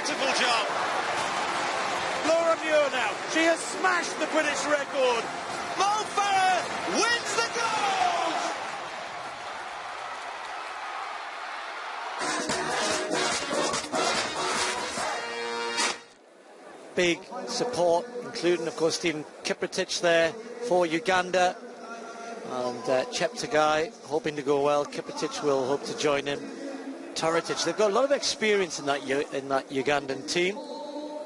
beautiful job. Laura Muir now. She has smashed the British record. Mo Farah wins the gold. Big support, including, of course, Stephen Kiprotich there for Uganda. And Cheptegei hoping to go well. Kiprotich will hope to join him. Toritich, they've got a lot of experience in that Ugandan team.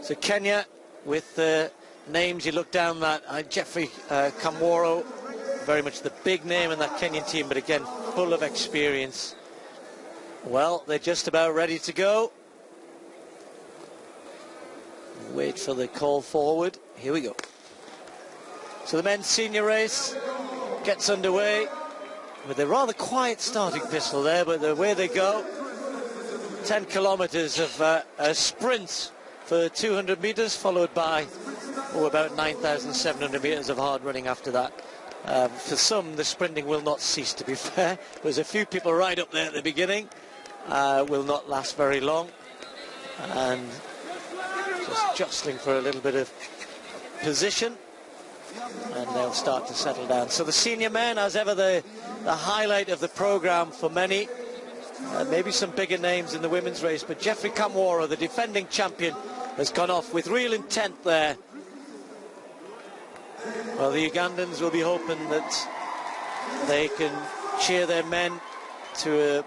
So Kenya, with the names, you look down that, Jeffrey Kamworo, very much the big name in that Kenyan team, but again, full of experience. Well, they're just about ready to go. Wait for the call forward. Here we go. So the men's senior race gets underway with a rather quiet starting pistol there, but the way they go, 10 kilometres of a sprint for 200 metres, followed by about 9,700 metres of hard running after that. For some, the sprinting will not cease, to be fair. There's a few people right up there at the beginning, will not last very long, and just jostling for a little bit of position, and they'll start to settle down. So the senior men, as ever, the highlight of the programme for many. Maybe some bigger names in the women's race, but Jeffrey Kamworo, the defending champion, has gone off with real intent there. Well, the Ugandans will be hoping that they can cheer their men to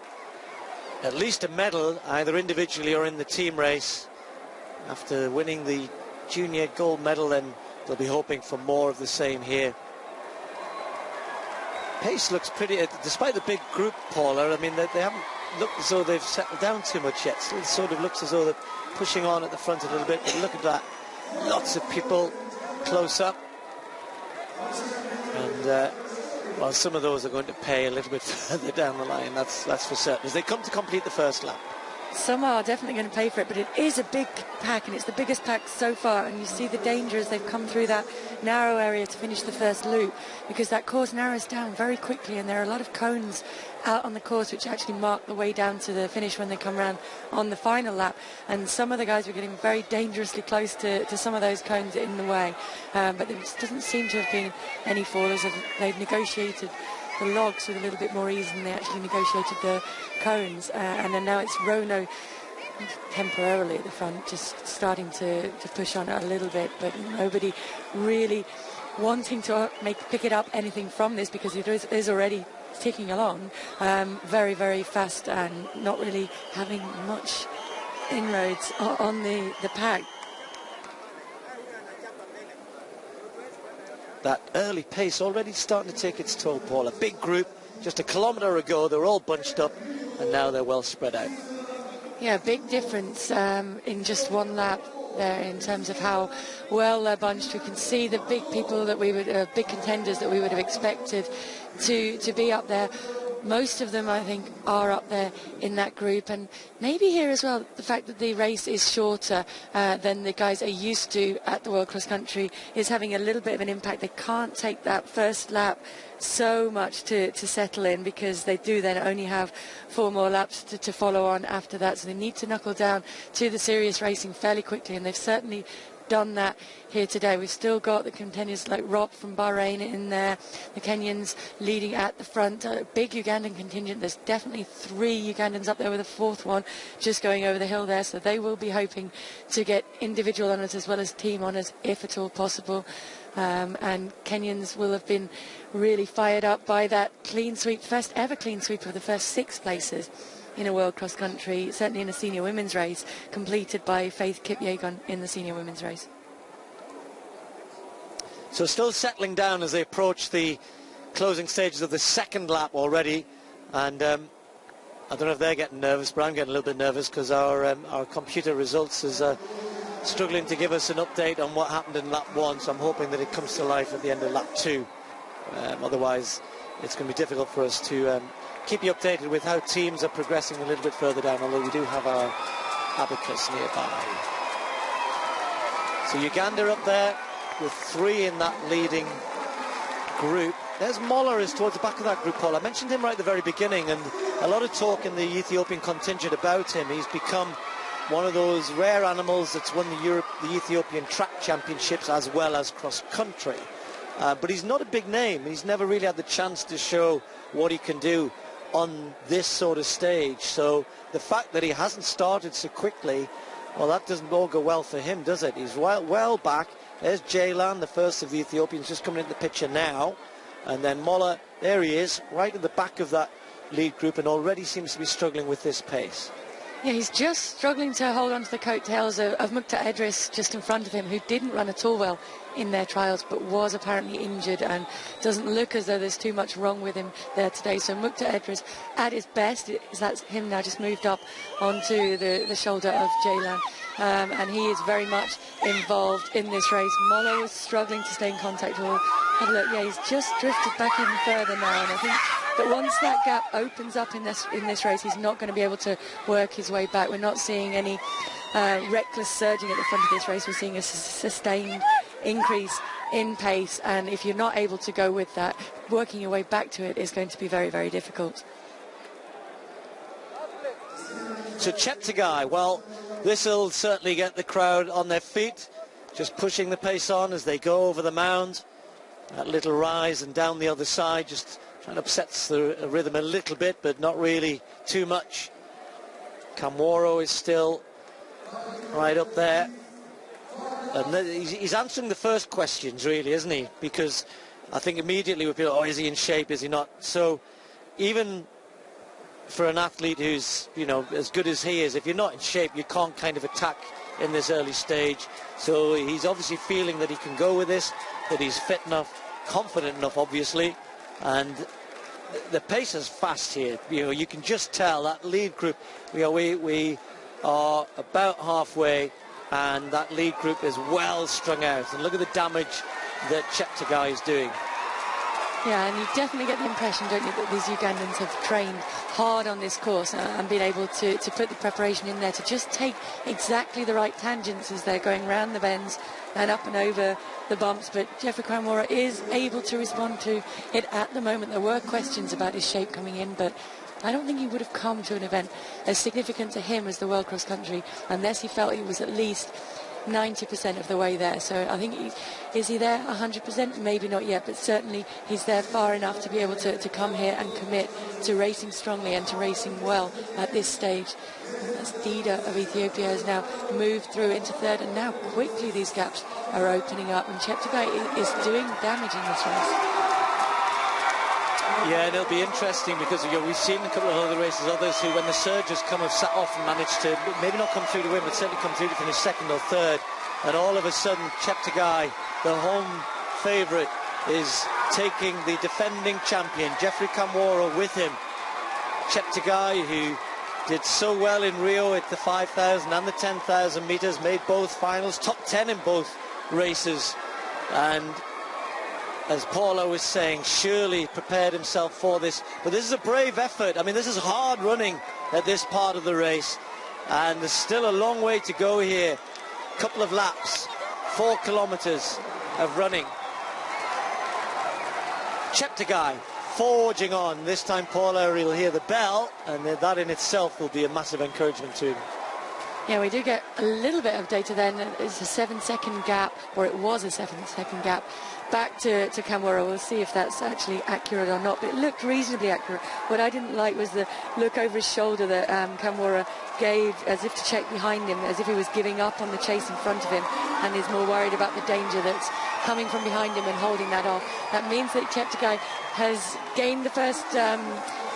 at least a medal, either individually or in the team race. After winning the junior gold medal, then they'll be hoping for more of the same here. Pace looks pretty, despite the big group, Paula. I mean, they haven't looked as though they've settled down too much yet. Still sort of looks as though they're pushing on at the front a little bit. But look at that, lots of people close up. And well, some of those are going to pay a little bit further down the line, that's for certain, as they come to complete the first lap. Some are definitely going to pay for it, but it is a big pack, and it's the biggest pack so far, and you see the danger as they've come through that narrow area to finish the first loop, because that course narrows down very quickly, and there are a lot of cones out on the course which actually mark the way down to the finish when they come round on the final lap, and some of the guys were getting very dangerously close to some of those cones in the way, but there doesn't seem to have been any fallers. They've negotiated the logs with a little bit more ease than they actually negotiated the cones, and then now it's Rono temporarily at the front, just starting to push on it a little bit, but nobody really wanting to pick it up anything from this, because it is already ticking along very, very fast and not really having much inroads on the pack. That early pace already starting to take its toll, Paul. A big group, just a kilometre ago, they were all bunched up, and now they're well spread out. Yeah, big difference in just one lap there in terms of how well they're bunched. We can see the big people that we would, big contenders that we would have expected to be up there. Most of them, I think, are up there in that group, and maybe here as well, the fact that the race is shorter than the guys are used to at the World Cross Country is having a little bit of an impact. They can't take that first lap so much to settle in, because they do then only have 4 more laps to follow on after that, so they need to knuckle down to the serious racing fairly quickly, and they've certainly done that here today. We've still got the contenders like Rob from Bahrain in there, the Kenyans leading at the front, a big Ugandan contingent. There's definitely 3 Ugandans up there with a 4th one just going over the hill there, so they will be hoping to get individual honours as well as team honours if at all possible. And Kenyans will have been really fired up by that clean sweep, first ever clean sweep of the first 6 places in a World Cross Country, certainly in a senior women's race, completed by Faith Kipyegon in the senior women's race. So still settling down as they approach the closing stages of the second lap already, and I don't know if they're getting nervous, but I'm getting a little bit nervous because our computer results is struggling to give us an update on what happened in lap 1, so I'm hoping that it comes to life at the end of lap 2. Otherwise it's going to be difficult for us to keep you updated with how teams are progressing a little bit further down, although we do have our abacus nearby. So Uganda up there with 3 in that leading group. There's Moller is towards the back of that group, Paul. I mentioned him right at the very beginning, and a lot of talk in the Ethiopian contingent about him. He's become one of those rare animals that's won the Ethiopian track championships as well as cross country. But he's not a big name. He's never really had the chance to show what he can do on this sort of stage. So the fact that he hasn't started so quickly, well, that doesn't augur well for him, does it? He's well back. There's Ceylan, the first of the Ethiopians, just coming into the picture now. And then Molla, there he is, right at the back of that lead group, and already seems to be struggling with this pace. Yeah, he's just struggling to hold on to the coattails of Mukhtar Edris just in front of him, who didn't run at all well in their trials, but was apparently injured and doesn't look as though there's too much wrong with him there today. So Mukhtar Edris at his best, that's him now just moved up onto the shoulder of Ceylan, and he is very much involved in this race. Molla was struggling to stay in contact. We'll have a look. Yeah, he's just drifted back even further now, and I think that once that gap opens up in this race, he's not going to be able to work his way back. We're not seeing any reckless surging at the front of this race. We're seeing a sustained increase in pace, and if you're not able to go with that, working your way back to it is going to be very, very difficult. So Cheptegei, well, this will certainly get the crowd on their feet, just pushing the pace on as they go over the mound. That little rise and down the other side, just trying to upset the rhythm a little bit, but not really too much. Kamworo is still right up there. And he's answering the first questions, really, isn't he? Because I think immediately we'll be like, oh, is he in shape, is he not? So even for an athlete who's, you know, as good as he is, if you're not in shape, you can't kind of attack in this early stage. So he's obviously feeling that he can go with this, that he's fit enough, confident enough, obviously. And the pace is fast here. You know, you can just tell that lead group, we are about halfway, and that lead group is well strung out. And look at the damage that Cheptegei is doing. Yeah, and you definitely get the impression, don't you, that these Ugandans have trained hard on this course and been able to put the preparation in there to just take exactly the right tangents as they're going round the bends and up and over the bumps. But Geoffrey Kamworor is able to respond to it at the moment. There were questions about his shape coming in, but I don't think he would have come to an event as significant to him as the World Cross Country unless he felt he was at least 90% of the way there. So I think is he there 100%? Maybe not yet, but certainly he's there far enough to be able to come here and commit to racing strongly and to racing well at this stage. As Dida of Ethiopia has now moved through into third, and now quickly these gaps are opening up, and Cheptegei is doing damage in this race. Yeah, and it'll be interesting because, you know, we've seen a couple of other races, others who, when the surges come, have sat off and managed to maybe not come through to win, but certainly come through to finish second or third. And all of a sudden, Cheptegei, the home favourite, is taking the defending champion, Geoffrey Kamworor, with him. Cheptegei, who did so well in Rio at the 5,000 and the 10,000 metres, made both finals, top 10 in both races. And as Paula was saying, surely prepared himself for this. But this is a brave effort. I mean, this is hard running at this part of the race. And there's still a long way to go here. Couple of laps, 4 kilometres of running. Cheptegei forging on. This time, Paula, he'll hear the bell, and that in itself will be a massive encouragement to him. Yeah, we do get a little bit of data then. It's a 7-second gap, or it was a 7-second gap, back to Kamworor. We'll see if that's actually accurate or not, but it looked reasonably accurate. What I didn't like was the look over his shoulder that Kamworor gave, as if to check behind him, as if he was giving up on the chase in front of him and is more worried about the danger that's coming from behind him and holding that off. That means that Cheptegei has gained the first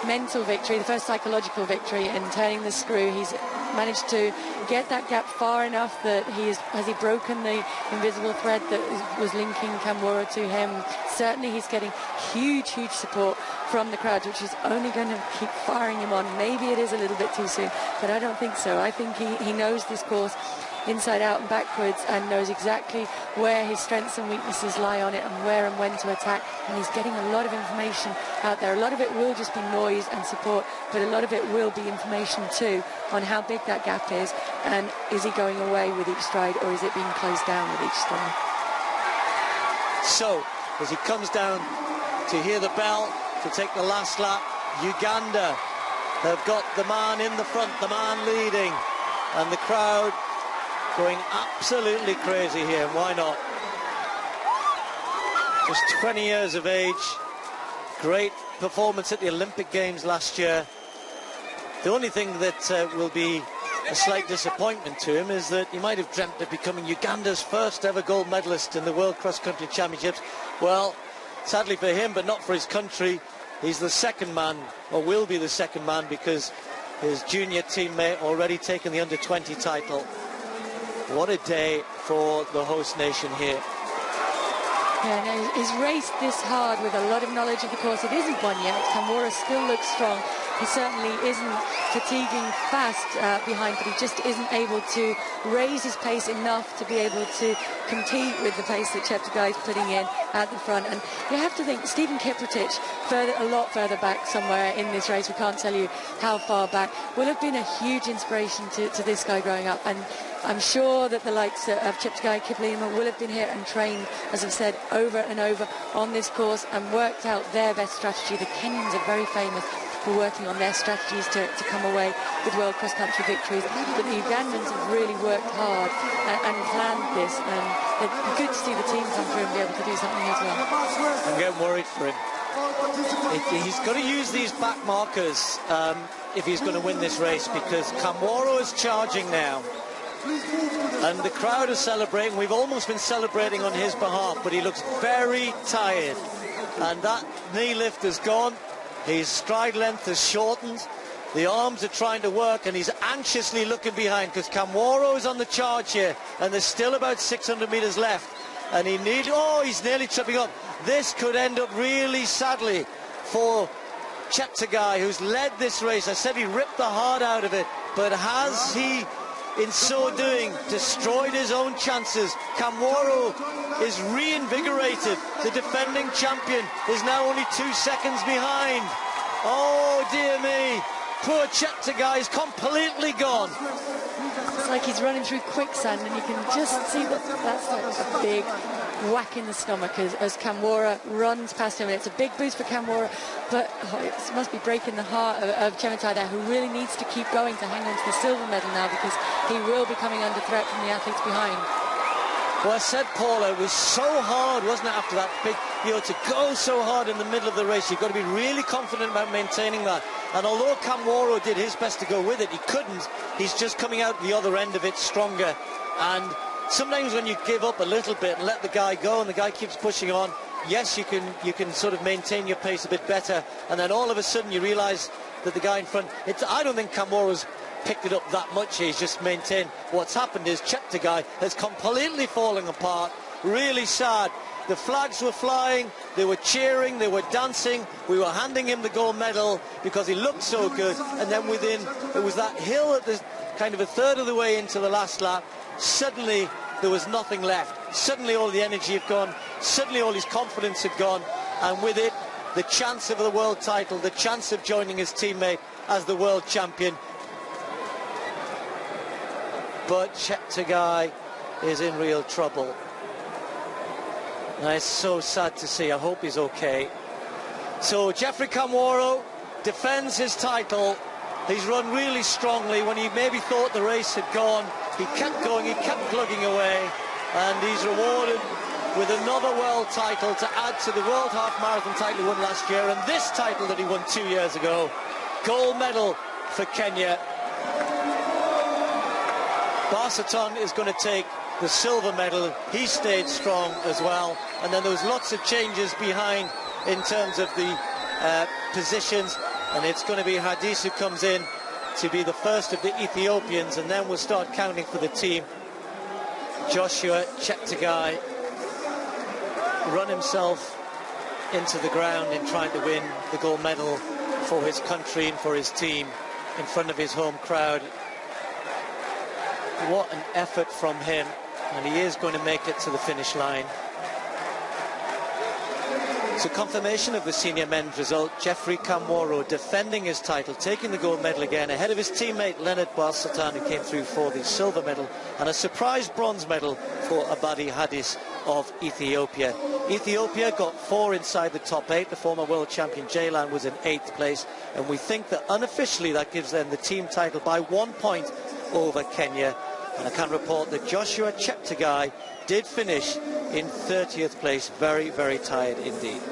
mental victory, the first psychological victory in turning the screw. He's managed to get that gap far enough that has he broken the invisible thread that was linking Kamworor to him. Certainly he's getting huge support from the crowd, which is only going to keep firing him on. Maybe it is a little bit too soon, but I don't think so. I think he knows this course inside out and backwards and knows exactly where his strengths and weaknesses lie on it and where and when to attack, and he's getting a lot of information out there. A lot of it will just be noise and support, but a lot of it will be information too on how big that gap is, and is he going away with each stride, or is it being closed down with each stride. So as he comes down to hear the bell to take the last lap, Uganda have got the man in the front, the man leading, And the crowd going absolutely crazy here, and why not? Just 20 years of age, great performance at the Olympic Games last year. The only thing that will be a slight disappointment to him is that he might have dreamt of becoming Uganda's first ever gold medalist in the World Cross Country Championships. Well, sadly for him, but not for his country, he's the second man, or will be the second man, because his junior teammate already taken the under-20 title. What a day for the host nation here. Yeah, no, he's raced this hard with a lot of knowledge of the course. It isn't won yet. Kamworor still looks strong. He certainly isn't fatiguing fast behind, but he just isn't able to raise his pace enough to be able to compete with the pace that Cheptegei is putting in at the front. And you have to think Stephen Kiprotich, a lot further back somewhere in this race, we can't tell you how far back, will have been a huge inspiration to this guy growing up. And I'm sure that the likes of Cheptegei, Kiplima will have been here and trained, as I've said, over and over on this course and worked out their best strategy. The Kenyans are very famous for working on their strategies to come away with World Cross Country victories. But the Ugandans have really worked hard and planned this, and it's good to see the team come through and be able to do something as well. I'm getting worried for him. He's got to use these back markers if he's going to win this race, because Kamworor is charging now. And the crowd is celebrating. We've almost been celebrating on his behalf, but he looks very tired. And that knee lift is gone. His stride length is shortened. The arms are trying to work, and he's anxiously looking behind, because Kamworor is on the charge here, and there's still about 600 metres left. And he's nearly tripping up. This could end up really sadly for Cheptegei, who's led this race. I said he ripped the heart out of it, but has he, in so doing, destroyed his own chances? Kamworor is reinvigorated. The defending champion is now only 2 seconds behind. Oh dear me, poor Cheptegei is completely gone. It's like he's running through quicksand, and you can just see that that's like a big whack in the stomach as Kamworor runs past him. And it's a big boost for Kamworor, but it must be breaking the heart of Cheptegei there, who really needs to keep going to hang on to the silver medal now, because he will be coming under threat from the athletes behind. Well, I said, Paula, it was so hard, wasn't it, after that big, to go so hard in the middle of the race. You've got to be really confident about maintaining that. And although Kamworor did his best to go with it, he couldn't. He's just coming out the other end of it stronger. And sometimes when you give up a little bit and let the guy go, and the guy keeps pushing on, yes, you can sort of maintain your pace a bit better. And then all of a sudden you realise that the guy in front, I don't think Kamworor's picked it up that much. He's just maintained. What's happened is Cheptegei has completely fallen apart. Really sad. The flags were flying, they were cheering, they were dancing. We were handing him the gold medal because he looked so good. And then it was that hill at the kind of a third of the way into the last lap. Suddenly there was nothing left. Suddenly all the energy had gone. Suddenly all his confidence had gone. And with it, the chance of the world title, the chance of joining his teammate as the world champion. But Cheptegei is in real trouble. And it's so sad to see. I hope he's okay. So Geoffrey Kamworor defends his title. He's run really strongly. When he maybe thought the race had gone, he kept going, he kept plugging away, and he's rewarded with another world title to add to the World Half Marathon title he won last year, and this title that he won 2 years ago. Gold medal for Kenya. Barsaton is going to take the silver medal. He stayed strong as well. And then there was lots of changes behind in terms of the positions. And it's going to be Hadis who comes in to be the first of the Ethiopians. And then we'll start counting for the team. Joshua Cheptegei run himself into the ground in trying to win the gold medal for his country and for his team in front of his home crowd. What an effort from him, and he is going to make it to the finish line. So confirmation of the senior men's result. Geoffrey Kamworor defending his title, taking the gold medal again, ahead of his teammate Leonard Barsaton, who came through for the silver medal, and a surprise bronze medal for Abadi Hadis of Ethiopia. Ethiopia got 4 inside the top 8. The former world champion Jaylan was in 8th place, and we think that unofficially that gives them the team title by 1 point over Kenya. And I can report that Joshua Cheptegei did finish in 30th place. Very, very tired indeed.